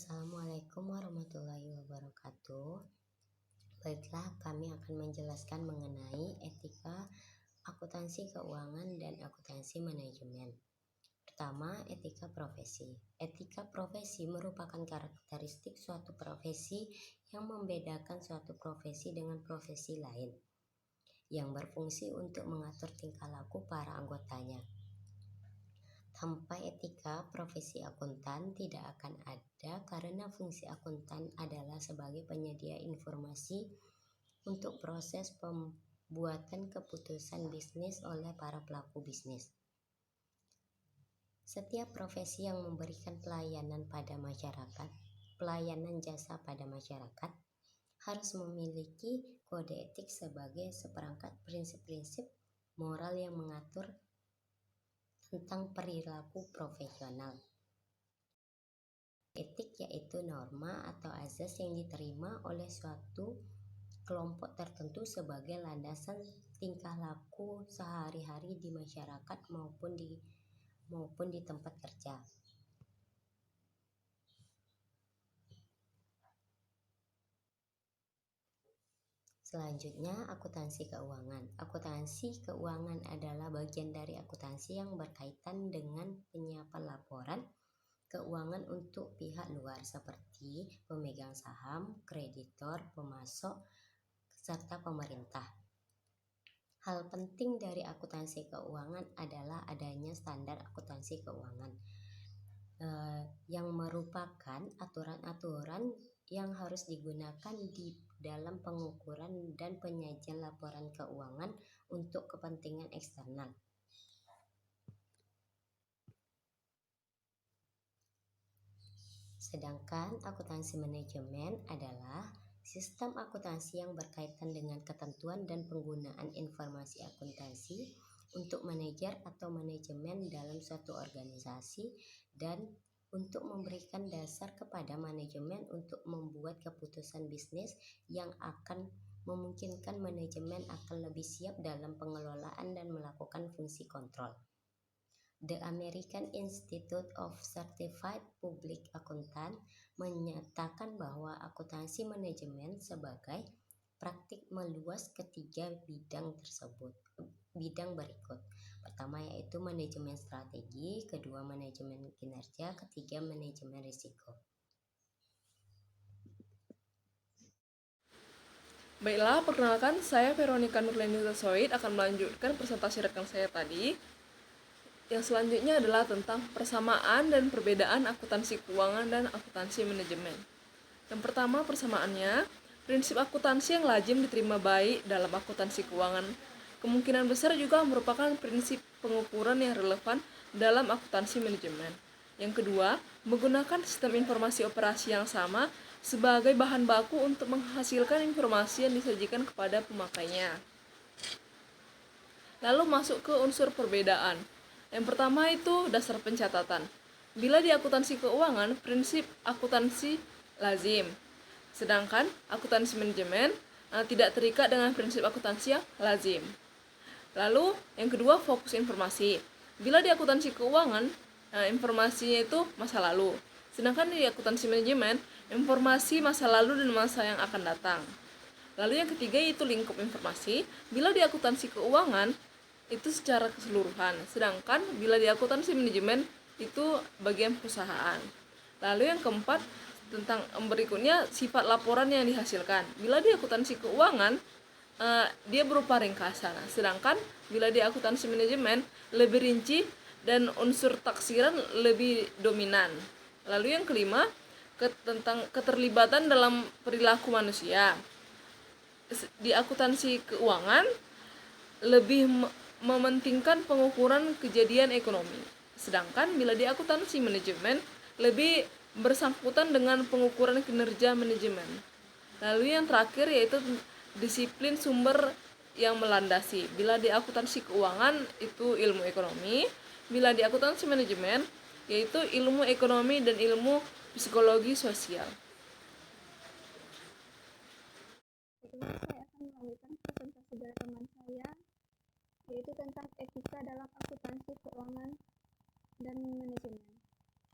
Assalamualaikum warahmatullahi wabarakatuh. Baiklah, kami akan menjelaskan mengenai etika akuntansi keuangan dan akuntansi manajemen. Pertama, etika profesi. Etika profesi merupakan karakteristik suatu profesi yang membedakan suatu profesi dengan profesi lain, yang berfungsi untuk mengatur tingkah laku para anggotanya. Tanpa etika, profesi akuntan tidak akan ada karena fungsi akuntan adalah sebagai penyedia informasi untuk proses pembuatan keputusan bisnis oleh para pelaku bisnis. Setiap profesi yang memberikan pelayanan pada masyarakat, pelayanan jasa pada masyarakat, harus memiliki kode etik sebagai seperangkat prinsip-prinsip moral yang mengatur tentang perilaku profesional. Etik yaitu norma atau azas yang diterima oleh suatu kelompok tertentu sebagai landasan tingkah laku sehari-hari di masyarakat maupun di tempat kerja. Selanjutnya, akuntansi keuangan. Akuntansi keuangan adalah bagian dari akuntansi yang berkaitan dengan penyiapan laporan keuangan untuk pihak luar seperti pemegang saham, kreditor, pemasok, serta pemerintah. Hal penting dari akuntansi keuangan adalah adanya standar akuntansi keuangan yang merupakan aturan-aturan yang harus digunakan di dalam pengukuran dan penyajian laporan keuangan untuk kepentingan eksternal. Sedangkan akuntansi manajemen adalah sistem akuntansi yang berkaitan dengan ketentuan dan penggunaan informasi akuntansi untuk manajer atau manajemen dalam suatu organisasi dan untuk memberikan dasar kepada manajemen untuk membuat keputusan bisnis yang akan memungkinkan manajemen akan lebih siap dalam pengelolaan dan melakukan fungsi kontrol. The American Institute of Certified Public Accountant menyatakan bahwa akuntansi manajemen sebagai praktik meluas ketiga bidang berikut. Pertama yaitu manajemen strategi, kedua manajemen kinerja, ketiga manajemen risiko. Baiklah, perkenalkan saya Veronica Nurleni Soid akan melanjutkan presentasi rekan saya tadi. Yang selanjutnya adalah tentang persamaan dan perbedaan akuntansi keuangan dan akuntansi manajemen. Yang pertama, persamaannya, prinsip akuntansi yang lazim diterima baik dalam akuntansi keuangan kemungkinan besar juga merupakan prinsip pengukuran yang relevan dalam akuntansi manajemen. Yang kedua, menggunakan sistem informasi operasi yang sama sebagai bahan baku untuk menghasilkan informasi yang disajikan kepada pemakainya. Lalu masuk ke unsur perbedaan. Yang pertama itu dasar pencatatan. Bila di akuntansi keuangan, prinsip akuntansi lazim. Sedangkan akuntansi manajemen tidak terikat dengan prinsip akuntansi yang lazim. Lalu yang kedua, fokus informasi. Bila di akuntansi keuangan, informasinya itu masa lalu. Sedangkan di akuntansi manajemen, informasi masa lalu dan masa yang akan datang. Lalu yang ketiga yaitu lingkup informasi. Bila di akuntansi keuangan, itu secara keseluruhan. Sedangkan bila di akuntansi manajemen, itu bagian perusahaan. Lalu yang keempat, tentang berikutnya sifat laporan yang dihasilkan. Bila di akuntansi keuangan, dia berupa ringkasan. Sedangkan bila di akuntansi manajemen lebih rinci dan unsur taksiran lebih dominan. Lalu yang kelima, tentang keterlibatan dalam perilaku manusia. Di akuntansi keuangan lebih mementingkan pengukuran kejadian ekonomi. Sedangkan bila di akuntansi manajemen lebih bersangkutan dengan pengukuran kinerja manajemen. Lalu yang terakhir yaitu disiplin sumber yang melandasi. Bila di akuntansi keuangan itu ilmu ekonomi, bila di akuntansi manajemen yaitu ilmu ekonomi dan ilmu psikologi sosial. Saya akan melanjutkan presentasi dari teman saya, yaitu tentang etika dalam akuntansi keuangan dan manajemen.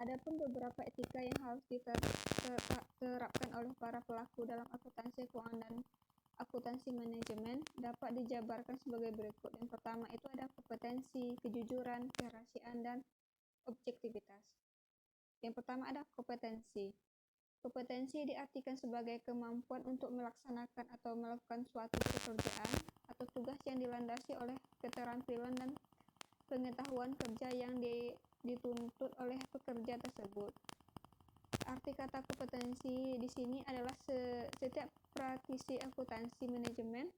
Adapun beberapa etika yang harus diterapkan oleh para pelaku dalam akuntansi keuangan dan akuntansi manajemen dapat dijabarkan sebagai berikut. Yang pertama itu ada kompetensi, kejujuran, kerahasiaan, dan objektivitas. Yang pertama ada kompetensi. Kompetensi diartikan sebagai kemampuan untuk melaksanakan atau melakukan suatu pekerjaan atau tugas yang dilandasi oleh keterampilan dan pengetahuan kerja yang dituntut oleh pekerja tersebut. Arti kata kompetensi di sini adalah setiap praktisi akuntansi manajemen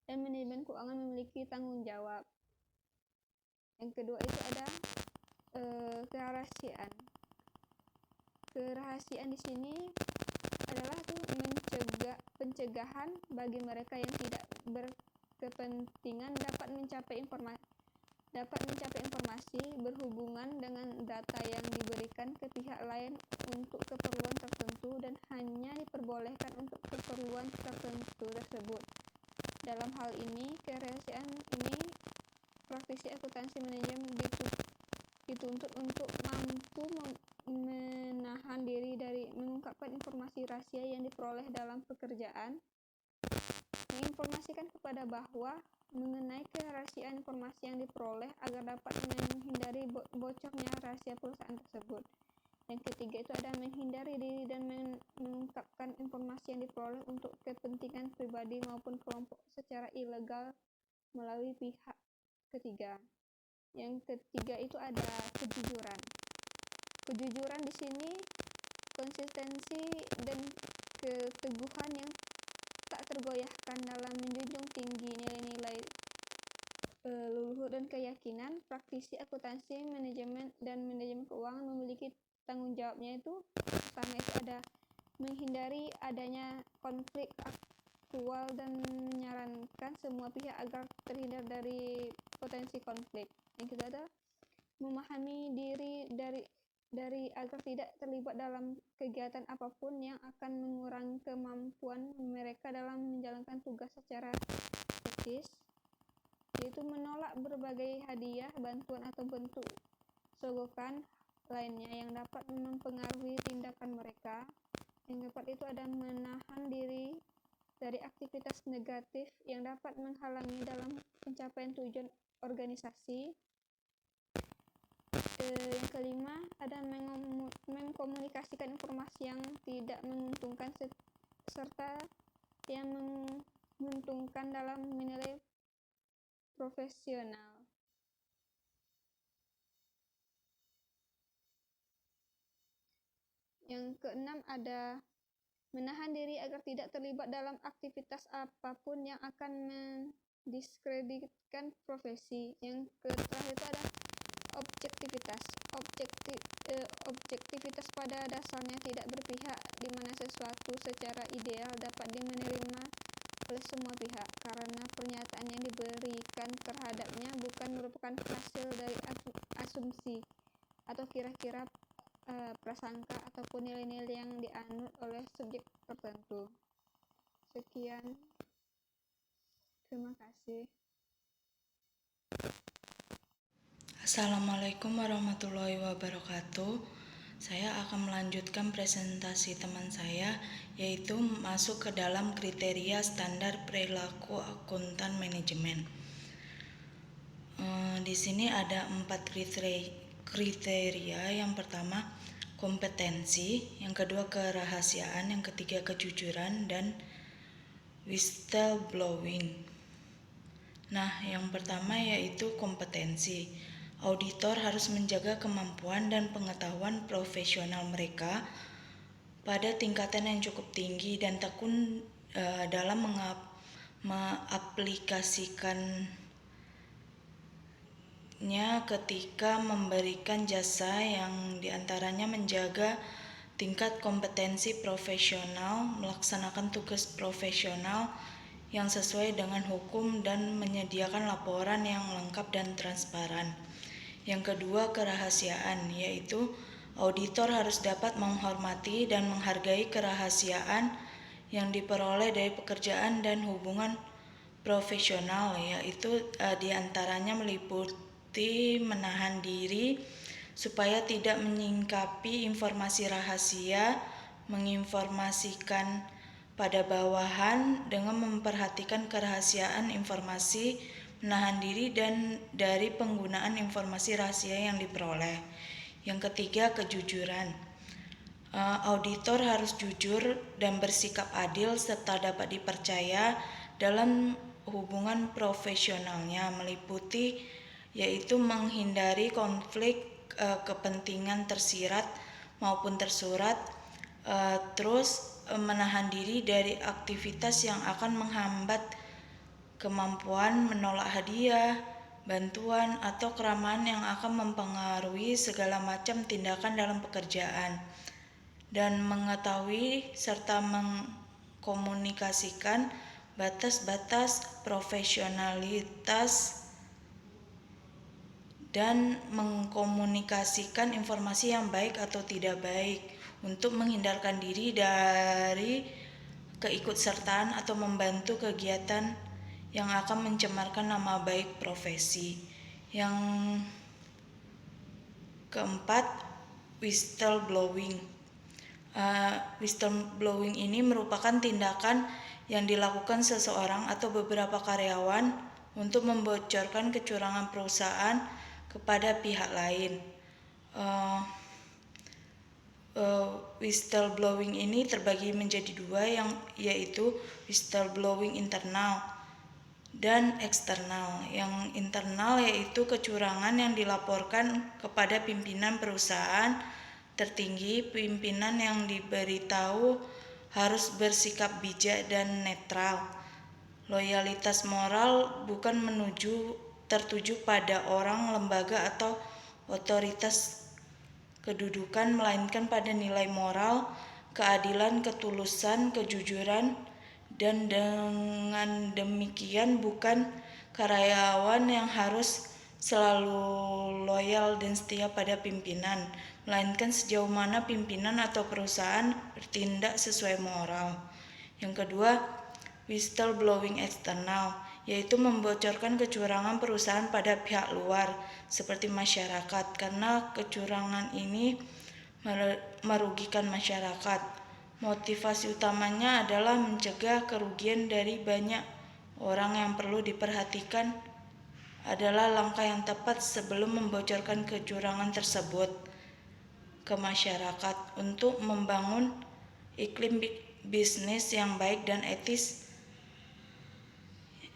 dan manajemen keuangan memiliki tanggung jawab. Yang kedua itu ada kerahasiaan. Kerahasiaan di sini adalah pencegahan bagi mereka yang tidak berkepentingan dapat mencapai informasi berhubungan dengan data yang diberikan ke pihak lain untuk keperluan tertentu dan hanya diperbolehkan untuk keperluan tertentu tersebut. Dalam hal ini, kerahasiaan ini praktisi akuntansi manajemen dituntut untuk mampu menahan diri dari mengungkapkan informasi rahasia yang diperoleh dalam pekerjaan, menginformasikan kepada bahwa mengenai kerahasiaan informasi yang diperoleh agar dapat menghindari bocornya rahasia perusahaan tersebut. Yang ketiga itu ada menghindari diri dan mengungkapkan informasi yang diperoleh untuk kepentingan pribadi maupun kelompok secara ilegal melalui pihak ketiga. Yang ketiga itu ada kejujuran. Kejujuran di sini konsistensi dan keteguhan yang tak tergoyahkan dalam menjunjung tinggi nilai-nilai leluhur dan keyakinan. Praktisi akuntansi manajemen dan manajemen keuangan memiliki tanggung jawabnya itu pertama itu ada menghindari adanya konflik aktual dan menyarankan semua pihak agar terhindar dari potensi konflik. Yang kedua ada memahami diri dari agar tidak terlibat dalam kegiatan apapun yang akan mengurangi kemampuan mereka dalam menjalankan tugas secara etis, yaitu menolak berbagai hadiah, bantuan atau bentuk sogokan lainnya yang dapat mempengaruhi tindakan mereka. Yang keempat itu ada menahan diri dari aktivitas negatif yang dapat menghalangi dalam pencapaian tujuan organisasi. Yang kelima ada mengkomunikasikan informasi yang tidak menguntungkan serta yang menguntungkan dalam menilai profesional. Yang keenam ada menahan diri agar tidak terlibat dalam aktivitas apapun yang akan mendiskreditkan profesi. Yang terakhir itu ada objektivitas. Objektivitas pada dasarnya tidak berpihak, di mana sesuatu secara ideal dapat diterima oleh semua pihak karena pernyataan yang diberikan terhadapnya bukan merupakan hasil dari asumsi atau kira-kira prasangka ataupun nilai-nilai yang dianut oleh subjek tertentu. Sekian, terima kasih. Assalamualaikum warahmatullahi wabarakatuh. Saya akan melanjutkan presentasi teman saya, yaitu masuk ke dalam kriteria standar perilaku akuntan manajemen. Di sini ada 4 kriteria. Yang pertama kompetensi, yang kedua kerahasiaan, yang ketiga kejujuran, dan whistleblowing. Nah, yang pertama yaitu kompetensi. Auditor harus menjaga kemampuan dan pengetahuan profesional mereka pada tingkatan yang cukup tinggi dan tekun dalam mengaplikasikannya ketika memberikan jasa, yang diantaranya menjaga tingkat kompetensi profesional, melaksanakan tugas profesional yang sesuai dengan hukum, dan menyediakan laporan yang lengkap dan transparan. Yang kedua kerahasiaan, yaitu auditor harus dapat menghormati dan menghargai kerahasiaan yang diperoleh dari pekerjaan dan hubungan profesional, yaitu diantaranya meliputi menahan diri supaya tidak menyingkapi informasi rahasia, menginformasikan pada bawahan dengan memperhatikan kerahasiaan informasi, menahan diri dan dari penggunaan informasi rahasia yang diperoleh. Yang ketiga, kejujuran. Auditor harus jujur dan bersikap adil serta dapat dipercaya dalam hubungan profesionalnya, meliputi yaitu menghindari konflik kepentingan tersirat maupun tersurat, terus menahan diri dari aktivitas yang akan menghambat kemampuan menolak hadiah, bantuan, atau keramaian yang akan mempengaruhi segala macam tindakan dalam pekerjaan, dan mengetahui serta mengkomunikasikan batas-batas profesionalitas dan mengkomunikasikan informasi yang baik atau tidak baik untuk menghindarkan diri dari keikutsertaan atau membantu kegiatan yang akan mencemarkan nama baik profesi. Yang keempat, whistleblowing. Whistleblowing ini merupakan tindakan yang dilakukan seseorang atau beberapa karyawan untuk membocorkan kecurangan perusahaan kepada pihak lain. Whistleblowing ini terbagi menjadi dua, yaitu whistleblowing internal dan eksternal. Yang internal yaitu kecurangan yang dilaporkan kepada pimpinan perusahaan tertinggi. Pimpinan yang diberitahu harus bersikap bijak dan netral. Loyalitas moral bukan tertuju pada orang, lembaga, atau otoritas kedudukan, melainkan pada nilai moral, keadilan, ketulusan, kejujuran, dan dengan demikian bukan karyawan yang harus selalu loyal dan setia pada pimpinan, melainkan sejauh mana pimpinan atau perusahaan bertindak sesuai moral. Yang kedua, whistleblowing eksternal, yaitu membocorkan kecurangan perusahaan pada pihak luar seperti masyarakat, karena kecurangan ini merugikan masyarakat. Motivasi utamanya adalah mencegah kerugian dari banyak orang. Yang perlu diperhatikan adalah langkah yang tepat sebelum membocorkan kecurangan tersebut ke masyarakat. Untuk membangun iklim bisnis yang baik dan etis,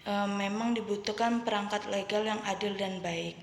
memang dibutuhkan perangkat legal yang adil dan baik.